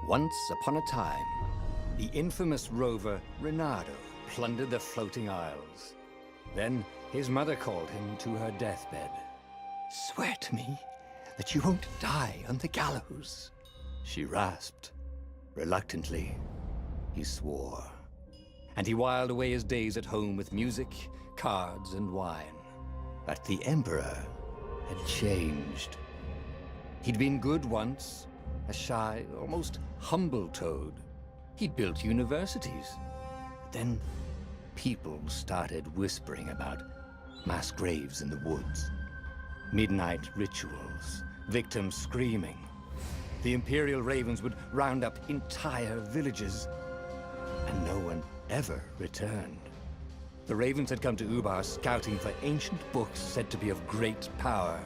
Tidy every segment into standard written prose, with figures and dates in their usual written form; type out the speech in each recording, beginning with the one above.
Once upon a time, the infamous rover Reynardo plundered the floating isles. Then his mother called him to her deathbed. "Swear to me that you won't die on the gallows," she rasped. Reluctantly, he swore. And he whiled away his days at home with music, cards, and wine. But the Emperor had changed. He'd been good once, a shy, almost humble toad. He'd built universities. Then people started whispering about mass graves in the woods, midnight rituals, victims screaming. The Imperial Ravens would round up entire villages, and no one ever returned. The Ravens had come to Ubar scouting for ancient books said to be of great power.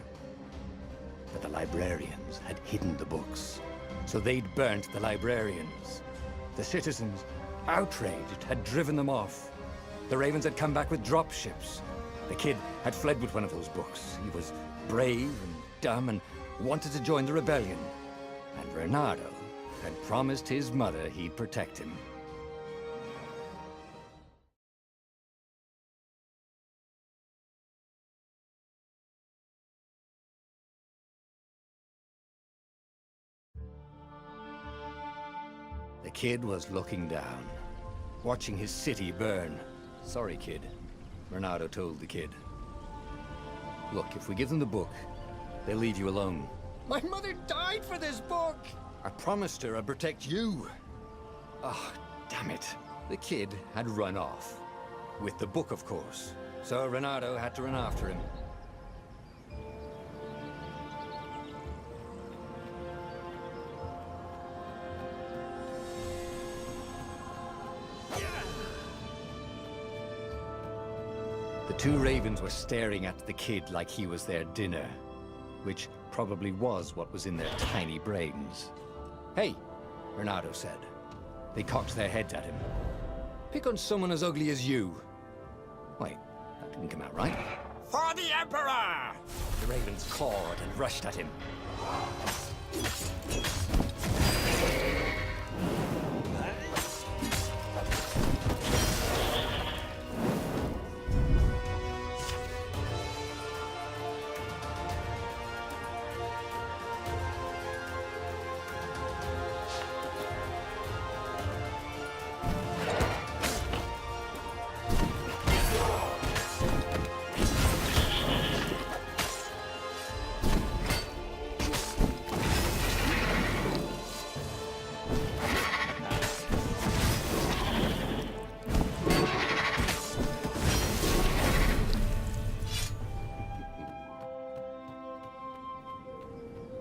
But the librarians had hidden the books, so they'd burnt the librarians. The citizens, outraged, had driven them off. The Ravens had come back with dropships. The kid had fled with one of those books. He was brave and dumb and wanted to join the rebellion. And Reynardo had promised his mother he'd protect him. The kid was looking down, watching his city burn. "Sorry, kid," Reynardo told the kid. "Look, if we give them the book, they'll leave you alone." "My mother died for this book!" "I promised her I'd protect you." Oh, damn it. The kid had run off. With the book, of course. So Reynardo had to run after him. The two Ravens were staring at the kid like he was their dinner, which probably was what was in their tiny brains. "Hey," Reynardo said. They cocked their heads at him. "Pick on someone as ugly as you." Wait, that didn't come out right. "For the Emperor!" The Ravens cawed and rushed at him.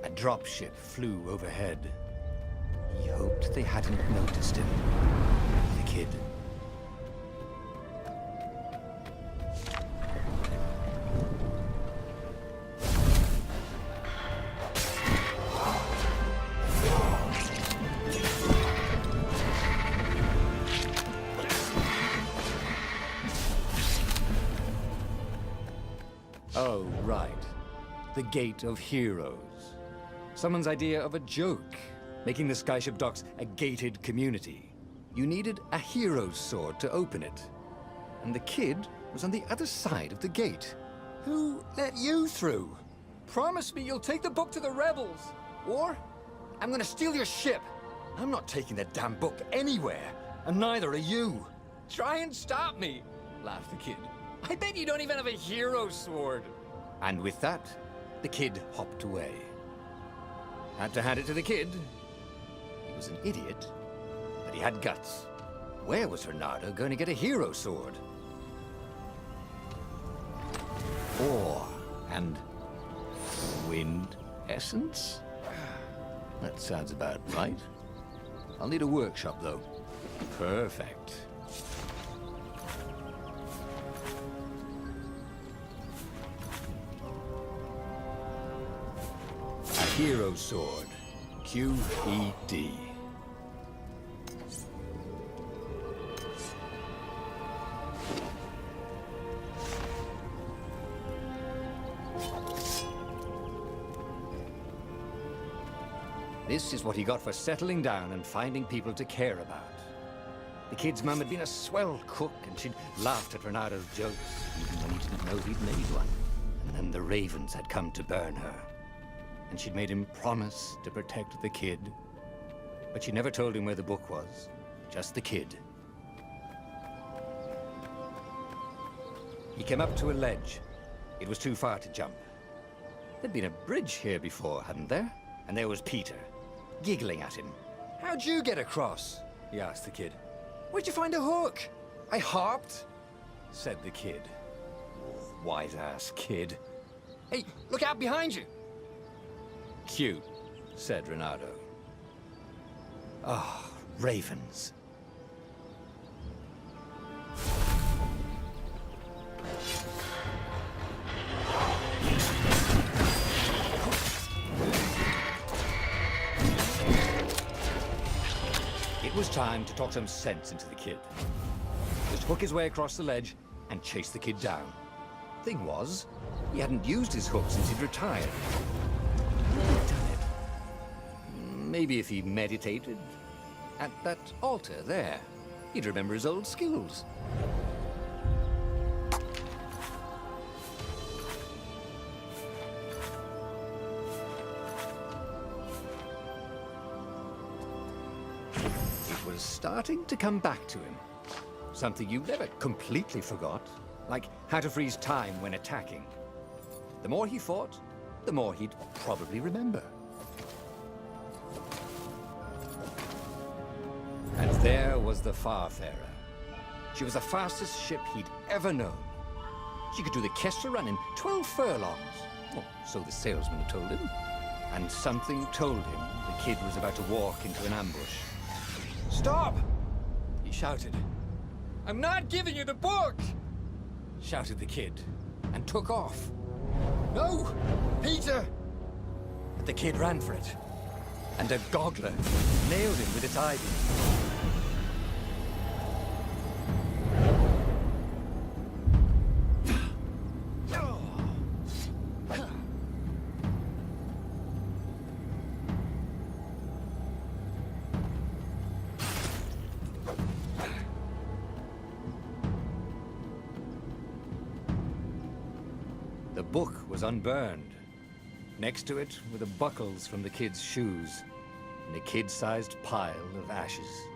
A dropship flew overhead. He hoped they hadn't noticed him. The kid. Oh, right. The Gate of Heroes. Someone's idea of a joke, making the skyship docks a gated community. You needed a hero's sword to open it. And the kid was on the other side of the gate. "Who let you through? Promise me you'll take the book to the rebels, or I'm gonna steal your ship." "I'm not taking that damn book anywhere, and neither are you." "Try and stop me," laughed the kid. "I bet you don't even have a hero sword." And with that, the kid hopped away. Had to hand it to the kid. He was an idiot, but he had guts. Where was Reynardo going to get a hero sword? Ore and wind essence? That sounds about right. I'll need a workshop, though. Perfect. Hero Sword, QED. This is what he got for settling down and finding people to care about. The kid's mum had been a swell cook, and she'd laughed at Renado's jokes, even when he didn't know he'd made one. And then the ravens had come to burn her. And she'd made him promise to protect the kid. But she never told him where the book was, just the kid. He came up to a ledge. It was too far to jump. There'd been a bridge here before, hadn't there? And there was Peter, giggling at him. "How'd you get across?" he asked the kid. "Where'd you find a hook?" "I hopped," said the kid. Wise-ass kid. "Hey, look out behind you!" "Cute," said Renato. Ah, ravens. It was time to talk some sense into the kid. Just hook his way across the ledge and chase the kid down. Thing was, he hadn't used his hook since he'd retired. Damn it. Maybe if he meditated at that altar there, he'd remember his old skills. It was starting to come back to him. Something you never completely forgot, like how to freeze time when attacking. The more he fought, the more he'd probably remember. And there was the Farfarer. She was the fastest ship he'd ever known. She could do the Kestra run in 12 furlongs. Oh, so the salesman had told him. And something told him the kid was about to walk into an ambush. "Stop!" he shouted. "I'm not giving you the book!" shouted the kid, and took off. "No! Peter!" But the kid ran for it, and a goggler nailed him with its ivy. The book was unburned. Next to it were the buckles from the kid's shoes, and a kid-sized pile of ashes.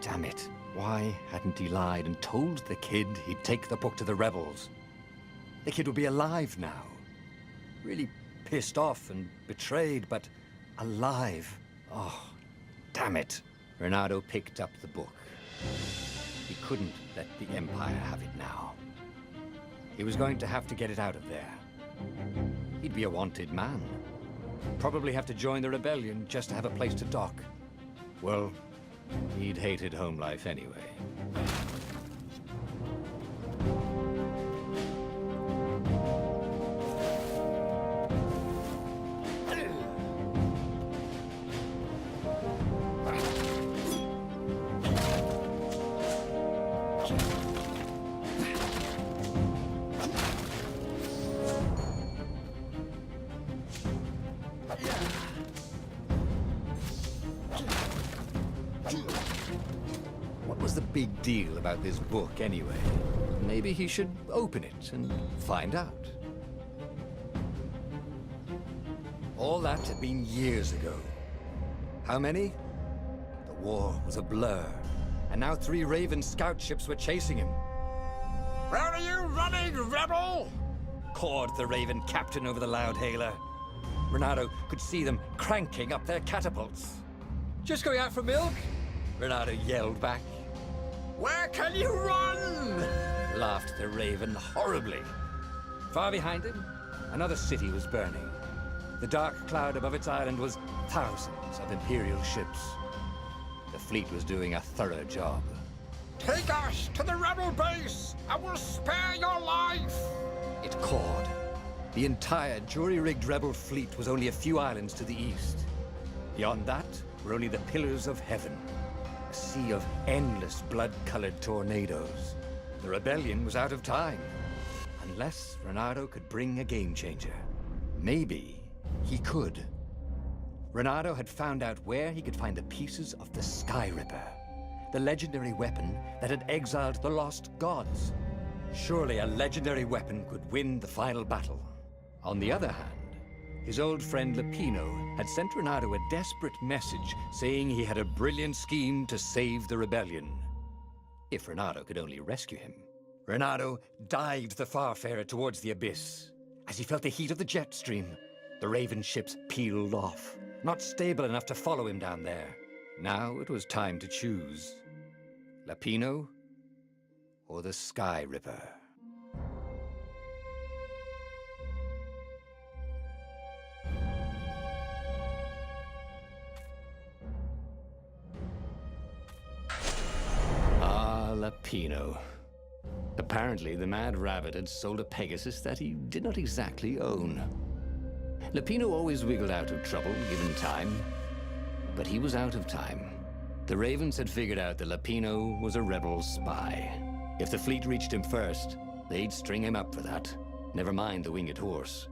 Damn it, why hadn't he lied and told the kid he'd take the book to the rebels? The kid would be alive now. Really pissed off and betrayed, but alive. Oh, damn it. Renato picked up the book. He couldn't let the Empire have it now. He was going to have to get it out of there. He'd be a wanted man. Probably have to join the rebellion just to have a place to dock. Well, he'd hated home life anyway. What was the big deal about this book, anyway? Maybe he should open it and find out. All that had been years ago. How many? The war was a blur, and now 3 Raven scout ships were chasing him. "Where are you running, rebel?" cawed the Raven captain over the loudhailer. Renato could see them cranking up their catapults. "Just going out for milk?" Renato yelled back. "Where can you run?" laughed the Raven horribly. Far behind him, another city was burning. The dark cloud above its island was thousands of Imperial ships. The fleet was doing a thorough job. "Take us to the rebel base! I will spare your life!" it cawed. The entire jury-rigged rebel fleet was only a few islands to the east. Beyond that were only the pillars of heaven. A sea of endless blood-colored tornadoes. The rebellion was out of time. Unless Renato could bring a game-changer. Maybe he could. Reynardo had found out where he could find the pieces of the Sky Ripper, the legendary weapon that had exiled the lost gods. Surely a legendary weapon could win the final battle. On the other hand, his old friend Lapino had sent Reynardo a desperate message saying he had a brilliant scheme to save the rebellion. If Reynardo could only rescue him. Reynardo dived the Farfarer towards the abyss. As he felt the heat of the jet stream, the Raven ships peeled off, not stable enough to follow him down there. Now it was time to choose. Lapino or the Sky Ripper? Lapino. Apparently, the Mad Rabbit had sold a Pegasus that he did not exactly own. Lapino always wiggled out of trouble, given time. But he was out of time. The Ravens had figured out that Lapino was a rebel spy. If the fleet reached him first, they'd string him up for that. Never mind the winged horse.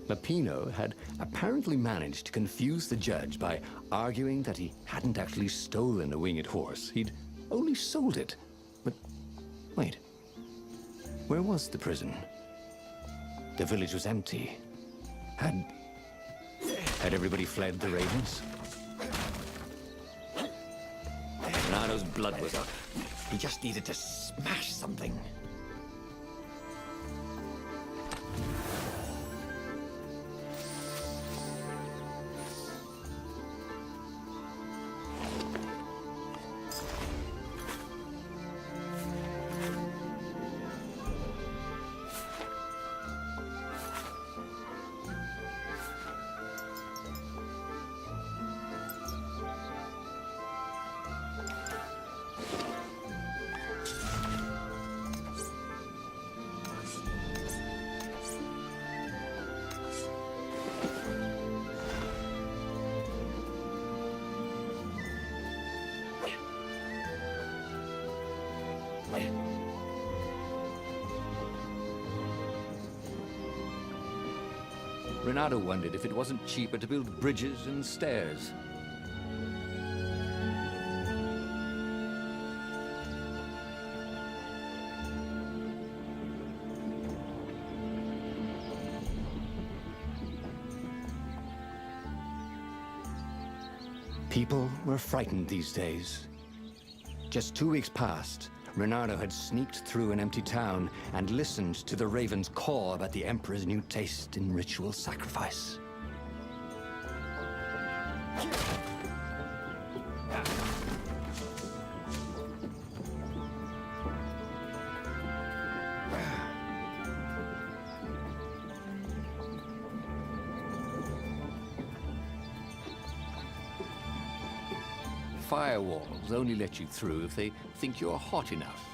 Lapino had apparently managed to confuse the judge by arguing that he hadn't actually stolen a winged horse. He'd only sold it. But wait, where was the prison? The village was empty. Had everybody fled the Ravens? Reynardo's blood was up. He just needed to smash something. Reynardo wondered if it wasn't cheaper to build bridges and stairs. People were frightened these days. Just 2 weeks past, Reynardo had sneaked through an empty town and listened to the Ravens caw about the Emperor's new taste in ritual sacrifice. Firewalls only let you through if they think you're hot enough.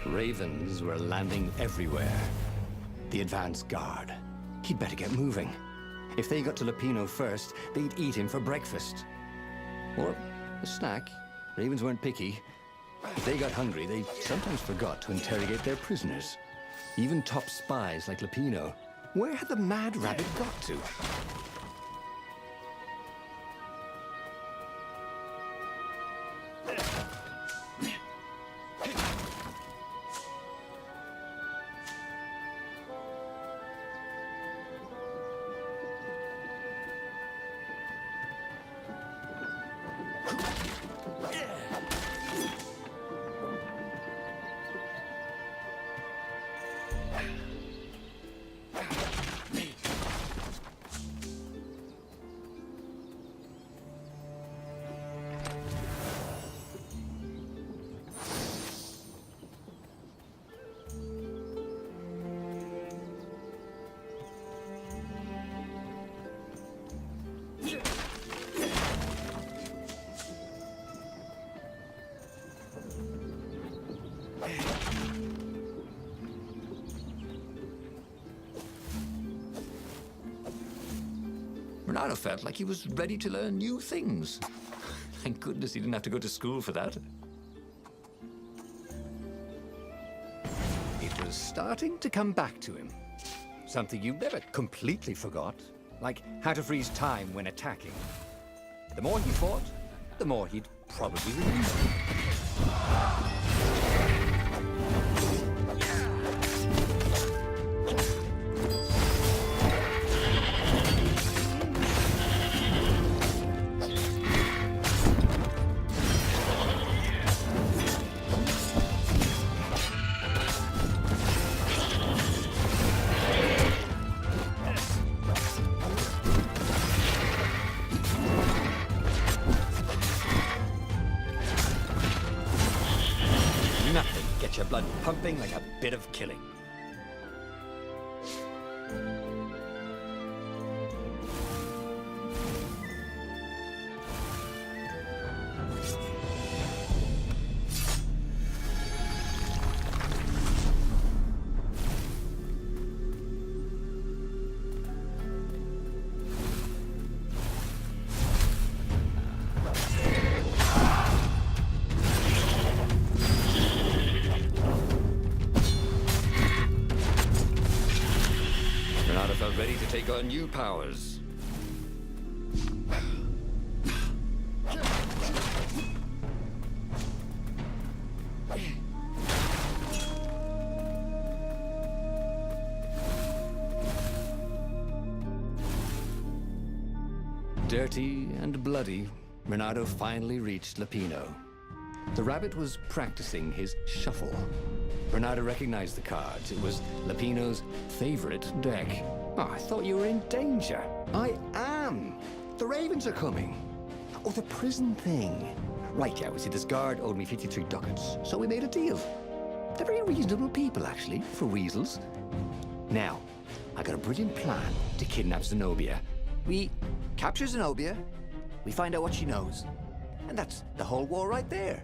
Ravens were landing everywhere. The advance guard. He'd better get moving. If they got to Lapino first, they'd eat him for breakfast. Or a snack. Ravens weren't picky. If they got hungry, they sometimes forgot to interrogate their prisoners. Even top spies like Lupino. Where had the mad rabbit got to? Renato felt like he was ready to learn new things. Thank goodness he didn't have to go to school for that. It was starting to come back to him. Something you never completely forgot, like how to freeze time when attacking. The more he fought, the more he'd probably remember. Nothing gets your blood pumping like a bit of killing. Renato felt ready to take on new powers. Dirty and bloody, Renato finally reached Lupino. The rabbit was practicing his shuffle. Renato recognized the cards. It was Lupino's favorite deck. Oh, I thought you were in danger. I am. The ravens are coming. Oh, the prison thing. Right, yeah, see, this guard owed me 53 ducats, so we made a deal. They're very reasonable people, actually, for weasels. Now, I got a brilliant plan to kidnap Zenobia. We capture Zenobia, we find out what she knows, and that's the whole war right there.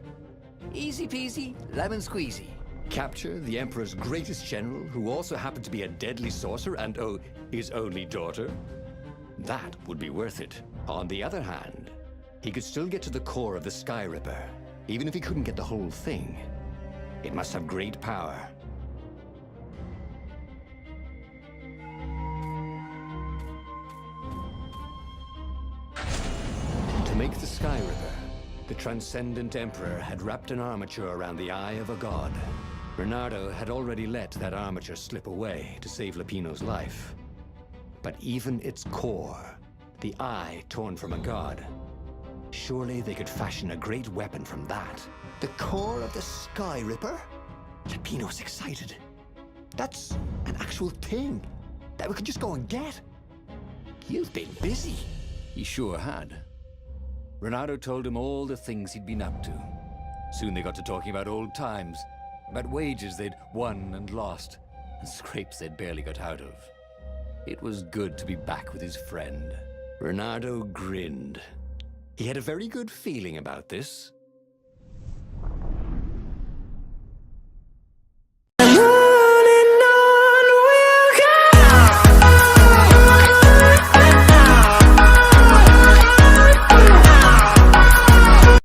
Easy peasy, lemon squeezy. Capture the Emperor's greatest general, who also happened to be a deadly sorcerer and, oh, his only daughter? That would be worth it. On the other hand, he could still get to the core of the Sky Ripper, even if he couldn't get the whole thing. It must have great power. To make the Sky Ripper, the Transcendent Emperor had wrapped an armature around the eye of a god. Renato had already let that armature slip away to save Lupino's life. But even its core, the eye torn from a god, surely they could fashion a great weapon from that. The core of the Sky Ripper? Lupino's excited. That's an actual thing that we could just go and get. You've been busy. He sure had. Renato told him all the things he'd been up to. Soon they got to talking about old times, about wages they'd won and lost, and scrapes they'd barely got out of. It was good to be back with his friend. Renato grinned. He had a very good feeling about this.